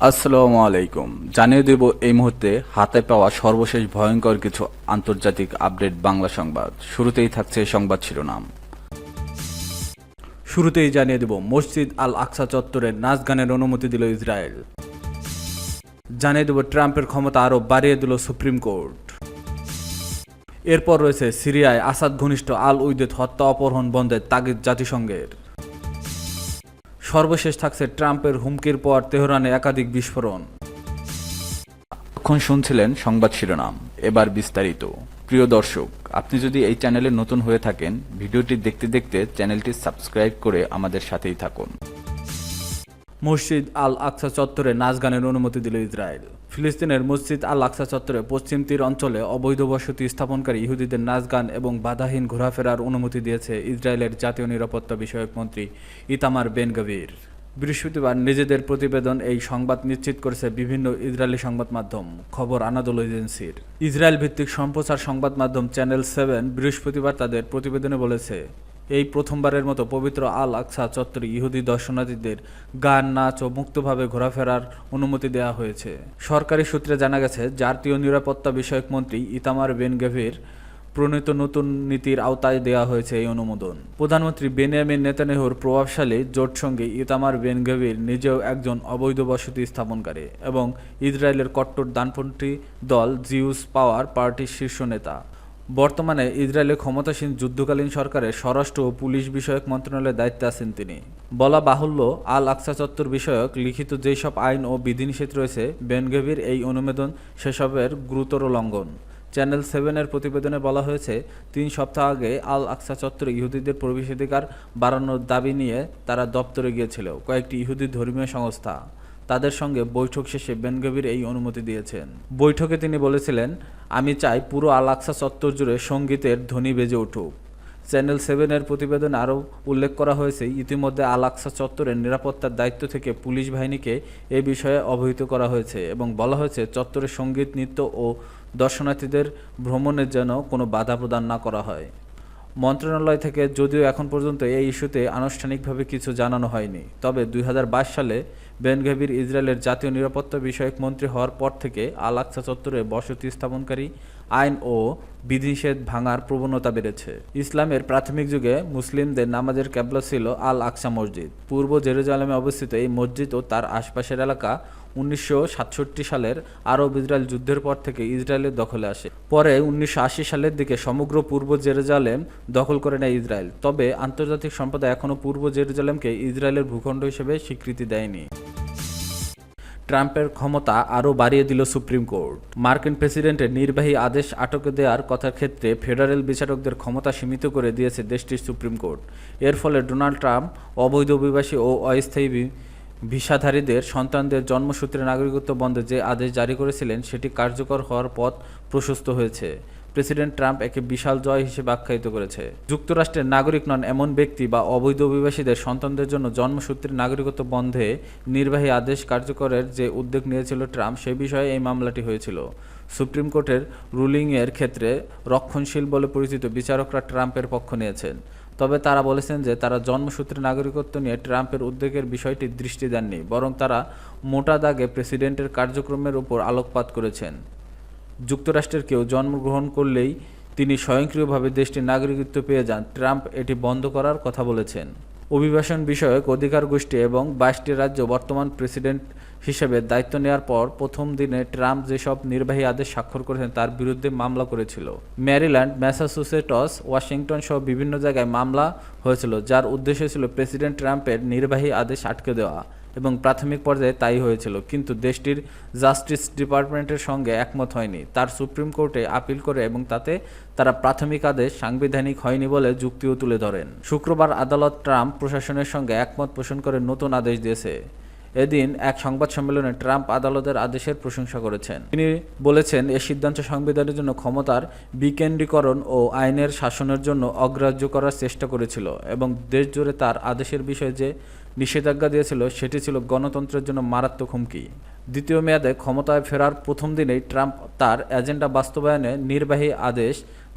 আসসালামু আলাইকুম। জানিয়ে দেব এই মুহূর্তে হাতে পাওয়া সর্বশেষ ভয়ঙ্কর কিছু আন্তর্জাতিক আপডেট বাংলা সংবাদ। শুরুতেই থাকছে সংবাদ শিরোনাম। শুরুতেই জানিয়ে দেব মসজিদ আল আকসা চত্বরে নাচ গানের অনুমতি দিল ইসরায়েল। জানিয়ে দেব ট্রাম্পের ক্ষমতা আরও বাড়িয়ে দিল সুপ্রিম কোর্ট। এরপর রয়েছে সিরিয়ায় আসাদ ঘনিষ্ঠ আল উইদেদ হত্যা অপহরণ বন্ধের তাগিদ জাতিসংঘের। সর্বশেষ থাকছে ট্রাম্পের হুমকির পর তেহরানে একাধিক বিস্ফোরণ। এখন শুনছিলেন সংবাদ শিরোনাম, এবার বিস্তারিত। প্রিয় দর্শক, আপনি যদি এই চ্যানেলে নতুন হয়ে থাকেন, ভিডিওটি দেখতে দেখতে চ্যানেলটি সাবস্ক্রাইব করে আমাদের সাথেই থাকুন। মসজিদ আল আকসা চত্বরে নাচ গানের অনুমতি দিল ইসরায়েল। ফিলিস্তিনের মসজিদ আল আকসা চত্বরে পশ্চিম তীর অঞ্চলে অবৈধ বসতি স্থাপনকারী ইহুদিদের নাচ গান এবং বাধাহীন ঘোরাফেরার অনুমতি দিয়েছে ইসরায়েলের জাতীয় নিরাপত্তা বিষয়ক মন্ত্রী ইতামার বেন গাভির। বৃহস্পতিবার নিজেদের প্রতিবেদন এই সংবাদ নিশ্চিত করেছে বিভিন্ন ইসরায়েলি সংবাদ মাধ্যম খবর আনাদোল এজেন্সির। ইসরায়েল ভিত্তিক সম্প্রচার সংবাদ মাধ্যম চ্যানেল 7 বৃহস্পতিবার তাদের প্রতিবেদনে বলেছে, এই প্রথমবারের মতো পবিত্র আল আকসা চত্বরে ইহুদি দর্শনার্থীদের গান, নাচ ও মুক্তভাবে ঘোরাফেরার অনুমতি দেওয়া হয়েছে। সরকারি সূত্রে জানা গেছে, জাতীয় নিরাপত্তা বিষয়ক মন্ত্রী ইতামার বেন গাভির প্রণীত নতুন নীতির আওতায় দেওয়া হয়েছে এই অনুমোদন। প্রধানমন্ত্রী বেনিয়ামিন নেতানিয়াহুর প্রভাবশালী জোট সঙ্গে ইতামার বেন গাভির নিজেও একজন অবৈধ বসতি স্থাপনকারী এবং ইসরায়েলের কট্টর ডানপন্থী দল জিউস পাওয়ার পার্টির শীর্ষ নেতা। বর্তমানে ইসরায়েলের ক্ষমতাসীন যুদ্ধকালীন সরকারের স্বরাষ্ট্র ও পুলিশ বিষয়ক মন্ত্রণালয়ের দায়িত্বে আছেন তিনি। বলা বাহুল্য, আল আকসা চত্বর বিষয়ক লিখিত যেসব আইন ও বিধিনিষেধ রয়েছে, বেন গাভির এই অনুমোদন সেসবের গুরুতর লঙ্ঘন। চ্যানেল 7-এর প্রতিবেদনে বলা হয়েছে, 3 সপ্তাহ আগে আল আকসা চত্বরে ইহুদিদের প্রবেশাধিকার বাড়ানোর দাবি নিয়ে তারা দপ্তরে গিয়েছিল কয়েকটি ইহুদি ধর্মীয় সংস্থা। তাদের সঙ্গে বৈঠক শেষে বেন গাভির এই অনুমতি দিয়েছেন। বৈঠকে তিনি বলেছিলেন, আমি চাই পুরো আল আকসা চত্বর জুড়ে সঙ্গীতের ধ্বনি বেজে উঠুক। চ্যানেল 7-এর প্রতিবেদনে আরও উল্লেখ করা হয়েছে, ইতিমধ্যে আল আকসা চত্বরের নিরাপত্তার দায়িত্ব থেকে পুলিশ বাহিনীকে এ বিষয়ে অবহিত করা হয়েছে এবং বলা হয়েছে, চত্বরে সঙ্গীত, নৃত্য ও দর্শনার্থীদের ভ্রমণের যেন কোনো বাধা প্রদান না করা হয়। মন্ত্রণালয় থেকে যদিও এখন পর্যন্ত এই ইস্যুতে আনুষ্ঠানিকভাবে কিছু জানানো হয়নি, তবে 2022 সালে বেন গাভির ইসরায়েলের জাতীয় নিরাপত্তা বিষয়ক মন্ত্রী হওয়ার পর থেকে আল আকসা চত্বরে বসতি স্থাপনকারী আইন ও বিধিনিষেধ ভাঙার প্রবণতা বেড়েছে। ইসলামের প্রাথমিক যুগে মুসলিমদের নামাজের কেবলা ছিল আল আকসা মসজিদ। পূর্ব জেরুজালেমে অবস্থিত এই মসজিদ ও তার আশপাশের এলাকা 1967 সালের আরব ইসরায়েল যুদ্ধের পর থেকে ইসরায়েলের দখলে আসে। পরে 1980 সালের দিকে সমগ্র পূর্ব জেরুজালেম দখল করে নেয় ইসরায়েল। তবে আন্তর্জাতিক সম্প্রদায় এখনও পূর্ব জেরুজালেমকে ইসরায়েলের ভূখণ্ড হিসেবে স্বীকৃতি দেয়নি। ট্রাম্পের ক্ষমতা আরও বাড়িয়ে দিল সুপ্রিম কোর্ট। মার্কিন প্রেসিডেন্টের নির্বাহী আদেশ আটকে দেওয়ার কথার ক্ষেত্রে ফেডারেল বিচারকদের ক্ষমতা সীমিত করে দিয়েছে দেশটির সুপ্রিম কোর্ট। এর ফলে ডোনাল্ড ট্রাম্প অবৈধ অভিবাসী ও অস্থায়ী ভিসাধারীদের সন্তানদের জন্মসূত্রে নাগরিকত্ব বন্ধে যে আদেশ জারি করেছিলেন, সেটি কার্যকর হওয়ার পথ প্রশস্ত হয়েছে। প্রেসিডেন্ট ট্রাম্প একে বিশাল জয় হিসেবে আখ্যায়িত করেছে। যুক্তরাষ্ট্রের নাগরিক নন এমন ব্যক্তি বা অবৈধ অভিবাসীদের সন্তানদের জন্য জন্মসূত্রে নাগরিকত্ব বন্ধে নির্বাহী আদেশ কার্যকরের যে উদ্যোগ নিয়েছিল ট্রাম্প, সে বিষয়ে এই মামলাটি হয়েছিল। সুপ্রিম কোর্টের রুলিংয়ের ক্ষেত্রে রক্ষণশীল বলে পরিচিত বিচারকরা ট্রাম্পের পক্ষ নিয়েছেন। তবে তারা বলেছেন যে তারা জন্মসূত্রে নাগরিকত্ব নিয়ে ট্রাম্পের উদ্যোগের বিষয়টি দৃষ্টি দেননি, বরং তারা মোটা দাগে প্রেসিডেন্টের কার্যক্রমের উপর আলোকপাত করেছেন। যুক্তরাষ্ট্রের কেউ জন্মগ্রহণ করলেই তিনি স্বয়ংক্রিয়ভাবে দেশটির নাগরিকত্ব পেয়ে যান। ট্রাম্প এটি বন্ধ করার কথা বলেছেন। অভিবাসন বিষয়ক অধিকার গোষ্ঠী এবং 22টি রাজ্য বর্তমান প্রেসিডেন্ট হিসেবে দায়িত্ব নেওয়ার পর প্রথম দিনে ট্রাম্প যেসব নির্বাহী আদেশ স্বাক্ষর করেছেন তার বিরুদ্ধে মামলা করেছিল। ম্যারিল্যান্ড, ম্যাসাচুসেটস, ওয়াশিংটন সহ বিভিন্ন জায়গায় মামলা হয়েছিল, যার উদ্দেশ্য ছিল প্রেসিডেন্ট ট্রাম্পের নির্বাহী আদেশ আটকে দেওয়া এবং প্রাথমিক পর্যায়ে তাই হয়েছিল, কিন্তু দেশটির জাস্টিস ডিপার্টমেন্টের সঙ্গে একমত হয়নি। তার সুপ্রিম কোর্টে আপিল করে এবং তাতে তারা প্রাথমিক আদেশ সাংবিধানিক হয়নি বলে যুক্তিও তুলে ধরেন। শুক্রবার আদালত ট্রাম্প প্রশাসনের সঙ্গে একমত পোষণ করে নতুন আদেশ দিয়েছে। এদিন এক সংবাদ সম্মেলনে ট্রাম্প আদালতের আদেশের প্রশংসা করেছেন। তিনি বলেছেন, এ সিদ্ধান্ত সংবিধানের জন্য ক্ষমতার বিকেন্দ্রীকরণ ও আইনের শাসনের জন্য অগ্রাহ্য করার চেষ্টা করেছিল এবং দেশজুড়ে তার আদেশের বিষয়ে যে নিষেধাজ্ঞা দিয়েছিল সেটি ছিল গণতন্ত্রের জন্য মারাত্মক হুমকি। দ্বিতীয় মেয়াদে ক্ষমতায় ফেরার প্রথম দিনেই ট্রাম্প তার এজেন্ডা বাস্তবায়নে নির্বাহী আদেশ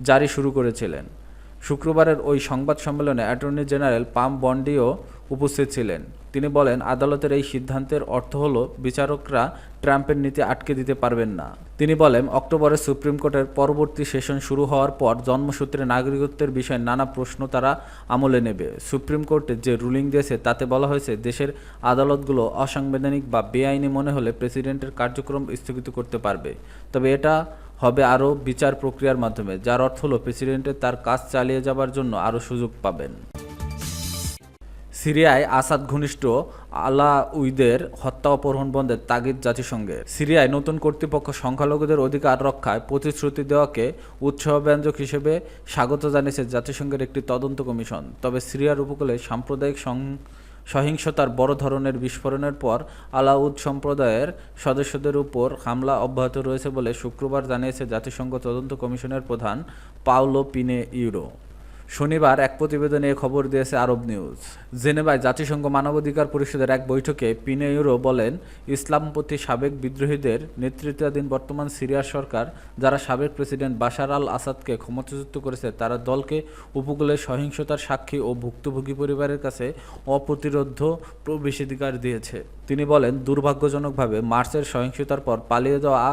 জারি শুরু করেছিলেন। শুক্রবারের ওই সংবাদ সম্মেলনে অ্যাটর্নি জেনারেল পাম বন্ডিও উপস্থিত ছিলেন। তিনি বলেন, আদালতের এই সিদ্ধান্তের অর্থ হলো বিচারকরা ট্রাম্পের নীতি আটকে দিতে পারবেন না। তিনি বলেন, অক্টোবরে সুপ্রিম কোর্টের পরবর্তী সেশন শুরু হওয়ার পর জন্মসূত্রে নাগরিকত্বের বিষয়ে নানা প্রশ্ন তারা আমলে নেবে। সুপ্রিম কোর্টে যে রুলিং দিয়েছে তাতে বলা হয়েছে, দেশের আদালতগুলো অসাংবিধানিক বা বেআইনি মনে হলে প্রেসিডেন্টের কার্যক্রম স্থগিত করতে পারবে, তবে এটা হবে আরও বিচার প্রক্রিয়ার মাধ্যমে, যার অর্থ হলো প্রেসিডেন্টের তার কাজ চালিয়ে যাবার জন্য আরও সুযোগ পাবেন। সিরিয়ায় আসাদ ঘনিষ্ঠ আলাউইদের হত্যা অপহরণ বন্ধের তাগিদ জাতিসংঘের। সিরিয়ায় নতুন কর্তৃপক্ষ সংখ্যালঘুদের অধিকার রক্ষায় প্রতিশ্রুতি দেওয়াকে উৎসাহব্যঞ্জক হিসেবে স্বাগত জানিয়েছে জাতিসংঘের একটি তদন্ত কমিশন। তবে সিরিয়ার উপকূলে সাম্প্রদায়িক সহিংসতার বড় ধরনের বিস্ফোরণের পর আলাউদ সম্প্রদায়ের সদস্যদের উপর হামলা অব্যাহত রয়েছে বলে শুক্রবার জানিয়েছে জাতিসংঘ তদন্ত কমিশনের প্রধান পাওলো পিনেইরো। শনিবার এক প্রতিবেদনে এ খবর দিয়েছে আরব নিউজ। জেনেভায় জাতিসংঘ মানবাধিকার পরিষদের এক বৈঠকে পিনেইরো বলেন, ইসলামপন্থী সাবেক বিদ্রোহীদের নেতৃত্বাধীন বর্তমান সিরিয়ার সরকার, যারা সাবেক প্রেসিডেন্ট বাশার আল আসাদকে ক্ষমতাচ্যুত করেছে, তারা দলকে উপকূলের সহিংসতার সাক্ষী ও ভুক্তভোগী পরিবারের কাছে অপ্রতিরোধ্য প্রবেশাধিকার দিয়েছে। তিনি বলেন, দুর্ভাগ্যজনকভাবে মার্চের সহিংসতার পর পালিয়ে যাওয়া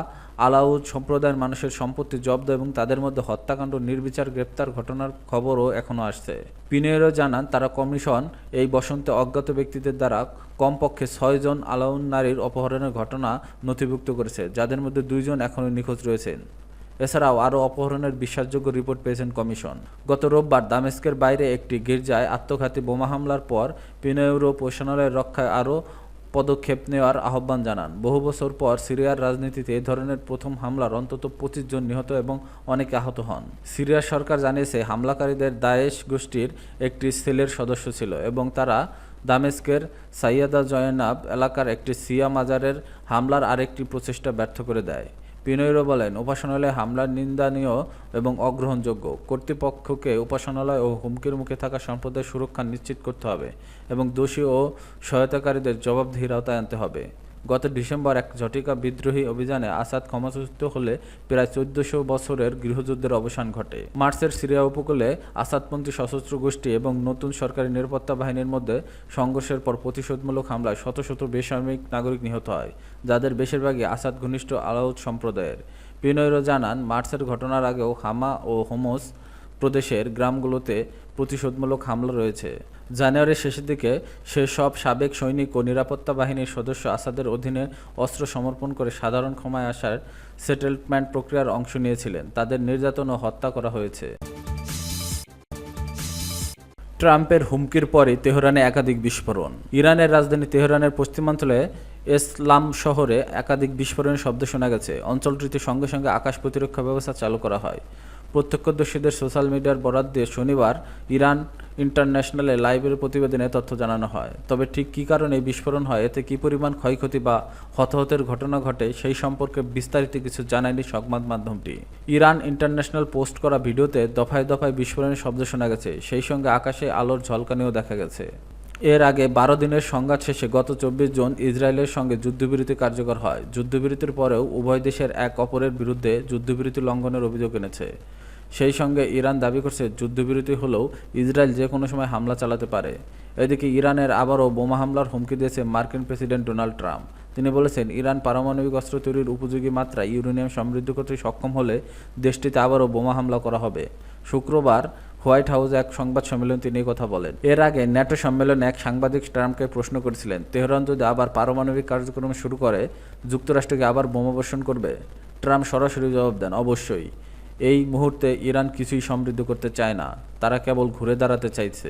আলাউদ সম্প্রদায়ের মানুষের সম্পত্তি জব্দ এবং তাদের মধ্যে হত্যাকাণ্ড, নির্বিচার গ্রেপ্তার ঘটনার খবরও এখনও আসছে। পিনেরো জানান, তারা কমিশন এই বসন্তে অজ্ঞাত ব্যক্তিদের দ্বারা কমপক্ষে 6 জন আলাউদ নারীর অপহরণের ঘটনা নথিভুক্ত করেছে, যাদের মধ্যে 2 জন এখনও নিখোঁজ রয়েছেন। এছাড়াও আরও অপহরণের বিশ্বাসযোগ্য রিপোর্ট পেয়েছেন কমিশন। গত রোববার দামেস্কের বাইরে একটি গির্জায় আত্মঘাতী বোমা হামলার পর পিনেরো প্রশাসনালয়ের রক্ষায় আরও পদক্ষেপ নেওয়ার আহ্বান জানান। বহু বছর পর সিরিয়ার রাজনীতিতে এ ধরনের প্রথম হামলার অন্তত 25 জন নিহত এবং অনেকে আহত হন। সিরিয়ার সরকার জানিয়েছে, হামলাকারীদের দায়েশ গোষ্ঠীর একটি সেলের সদস্য ছিল এবং তারা দামেস্কের সাইয়াদা জয়নাব এলাকার একটি শিয়া মাজারের হামলার আরেকটি প্রচেষ্টা ব্যর্থ করে দেয়। পিনেইরো বলেন, উপাসনালয়ে হামলার নিন্দনীয় এবং অগ্রহণযোগ্য। কর্তৃপক্ষকে উপাসনালয় ও হুমকির মুখে থাকা সম্প্রদায়ের সুরক্ষা নিশ্চিত করতে হবে এবং দোষী ও সহায়তাকারীদের জবাবদিহির আওতায় আনতে হবে। গত ডিসেম্বর এক ঝটিকা বিদ্রোহী অভিযানে আসাদ ক্ষমতাচ্যুত হলে প্রায় 1400 বছরের গৃহযুদ্ধের অবসান ঘটে। মার্চের সিরিয়া উপকূলে আসাদপন্থী সশস্ত্র গোষ্ঠী এবং নতুন সরকারি নিরাপত্তা বাহিনীর মধ্যে সংঘর্ষের পর প্রতিশোধমূলক হামলায় শত শত বেসামরিক নাগরিক নিহত হয়, যাদের বেশিরভাগই আসাদ ঘনিষ্ঠ আলাউদ সম্প্রদায়ের। পিনেইরো জানান, মার্চের ঘটনার আগেও হামা ও হোমস প্রদেশের গ্রামগুলোতে প্রতিশোধমূলক হামলা রয়েছে। জানুয়ারির শেষের দিকে সেসব সাবেক সৈনিক ও নিরাপত্তা বাহিনীর সদস্য আসাদের অধীনে অস্ত্র সমর্পণ করে সাধারণ ক্ষমায় আসার সেটেলমেন্ট প্রক্রিয়ার অংশ নিয়েছিলেন। তাদের নির্যাতন ও হত্যা করা হয়েছে। ট্রাম্পের হুমকির পরে তেহরানে একাধিক বিস্ফোরণ। ইরানের রাজধানী তেহরানের পশ্চিমাঞ্চলে ইসলাম শহরে একাধিক বিস্ফোরণের শব্দ শোনা গেছে। অঞ্চলটিতে সঙ্গে সঙ্গে আকাশ প্রতিরক্ষা ব্যবস্থা চালু করা হয়। প্রত্যক্ষদর্শীদের সোশ্যাল মিডিয়ার বরাত দিয়ে শনিবার ইরান ইন্টারন্যাশনালে লাইভের প্রতিবেদনে তথ্য জানানো হয়। তবে ঠিক কী কারণে এই বিস্ফোরণ হয়, এতে কী পরিমাণ ক্ষয়ক্ষতি বা হতাহতের ঘটনা ঘটে, সেই সম্পর্কে বিস্তারিত কিছু জানায়নি সংবাদ মাধ্যমটি। ইরান ইন্টারন্যাশনাল পোস্ট করা ভিডিওতে দফায় দফায় বিস্ফোরণের শব্দ শোনা গেছে, সেই সঙ্গে আকাশে আলোর ঝলকানিও দেখা গেছে। এর আগে 12 দিনের সংঘাত শেষে গত 24 জুন ইসরায়েলের সঙ্গে যুদ্ধবিরতি কার্যকর হয়। যুদ্ধবিরতির পরেও উভয় দেশের এক অপরের বিরুদ্ধে যুদ্ধবিরতি লঙ্ঘনের অভিযোগ এনেছে। সেই সঙ্গে ইরান দাবি করছে, যুদ্ধবিরতি হলেও ইসরায়েল যে কোনো সময় হামলা চালাতে পারে। এদিকে ইরানের আবারও বোমা হামলার হুমকি দিয়েছে মার্কিন প্রেসিডেন্ট ডোনাল্ড ট্রাম্প। তিনি বলেছেন, ইরান পারমাণবিক অস্ত্র তৈরির উপযোগী মাত্রায় ইউরেনিয়াম সমৃদ্ধ করতে সক্ষম হলে দেশটিতে আবারও বোমা হামলা করা হবে। শুক্রবার হোয়াইট হাউসে এক সংবাদ সম্মেলনে তিনি কথা বলেন। এর আগে ন্যাটো সম্মেলনে এক সাংবাদিক ট্রাম্পকে প্রশ্ন করেছিলেন, তেহরান যদি আবার পারমাণবিক কার্যক্রম শুরু করে, যুক্তরাষ্ট্রকে আবার বোমা বর্ষণ করবে? ট্রাম্প সরাসরি জবাব দেন, অবশ্যই। এই মুহূর্তে ইরান কিছুই সমৃদ্ধ করতে চায় না, তারা কেবল ঘুরে দাঁড়াতে চাইছে।